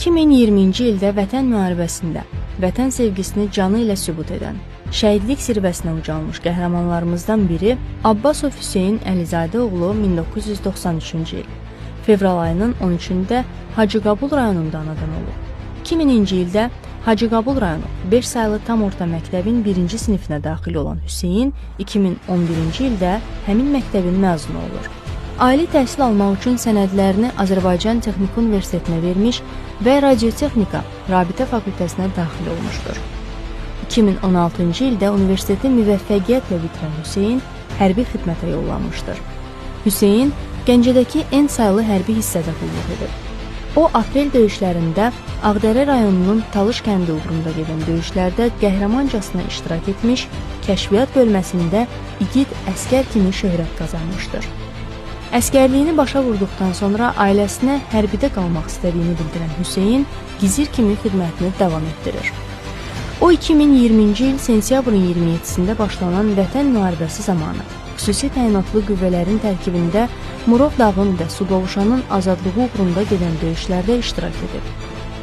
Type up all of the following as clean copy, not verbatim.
2020-ci ildə Vətən müharibəsində vətən sevgisini canı ilə sübut edən, şəhidlik zirvəsinə ucalmış qəhrəmanlarımızdan biri Abbasov Hüseyn Əlizadə oğlu 1993-cü il fevral ayının 13-də Hacıqabul rayonunda anadan olub. 2000-ci ildə Hacıqabul rayonu 5 saylı tam orta məktəbin 1-ci sinifinə daxil olan Hüseyn 2011-ci ildə həmin məktəbin məzunu olur. Ali təhsil almaq üçün sənədlərini Azərbaycan Texniki Universitetinə vermiş və Radiotexnika Rabitə Fakültəsinə daxil olmuşdur. 2016-cı ildə universiteti müvəffəqiyyətlə bitirən Hüseyn hərbi xidmətə yollanmışdır. Hüseyn Gəncədəki en saylı hərbi hissədə qulluq edir. O, aprel döyüşlərində Ağdərə rayonunun Talış kəndi uğrunda gedən döyüşlərdə qəhrəmancasına iştirak etmiş, kəşfiyyat bölməsində igid əskər kimi şöhrət qazanmışdır. Əskərliyini başa vurduqdan sonra ailəsinə hərbidə qalmaq istədiyini bildirən Hüseyn gizir kimi xidmətini davam etdirir. O, 2020-ci il sentyabrın 27-sində başlanan Vətən müharibəsi zamanı xüsusi təyinatlı qüvvələrin tərkibində Murov dağın və Suqovuşanın azadlığı uğrunda gedən döyüşlərdə iştirak edib.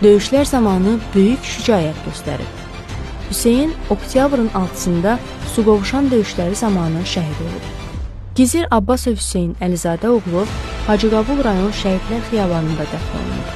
Döyüşlər zamanı böyük şücaət göstərib. Hüseyn oktyabrın 6-sında Suqovuşan döyüşləri zamanı şəhid olub. Gizir Abbasov Hüseyn Əlizadə oğlu Hacıqabul rayon Şəhidlər Xiyabanında dəfn olunub.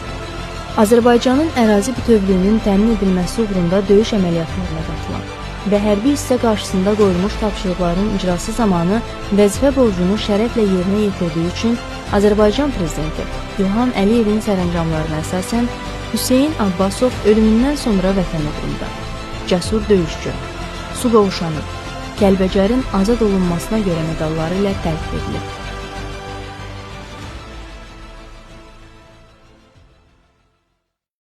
Azərbaycanın ərazi bütövlüyünün təmin edilməsi uğrunda döyüş əməliyyatlarına qatılan və hərbi hissə qarşısında qoyulmuş tapşırıqların icrası zamanı vəzifə borcunu şərəflə yerinə yetirdiyi üçün Azərbaycan Prezidenti İlham Əliyevin sərəncamlarına əsasən Hüseyn Abbasov ölümündən sonra vətən uğrunda cəsur döyüşçü, Suqovuşanın, Kəlbəcərin azad olunmasına görə medalları ilə təltif edilib.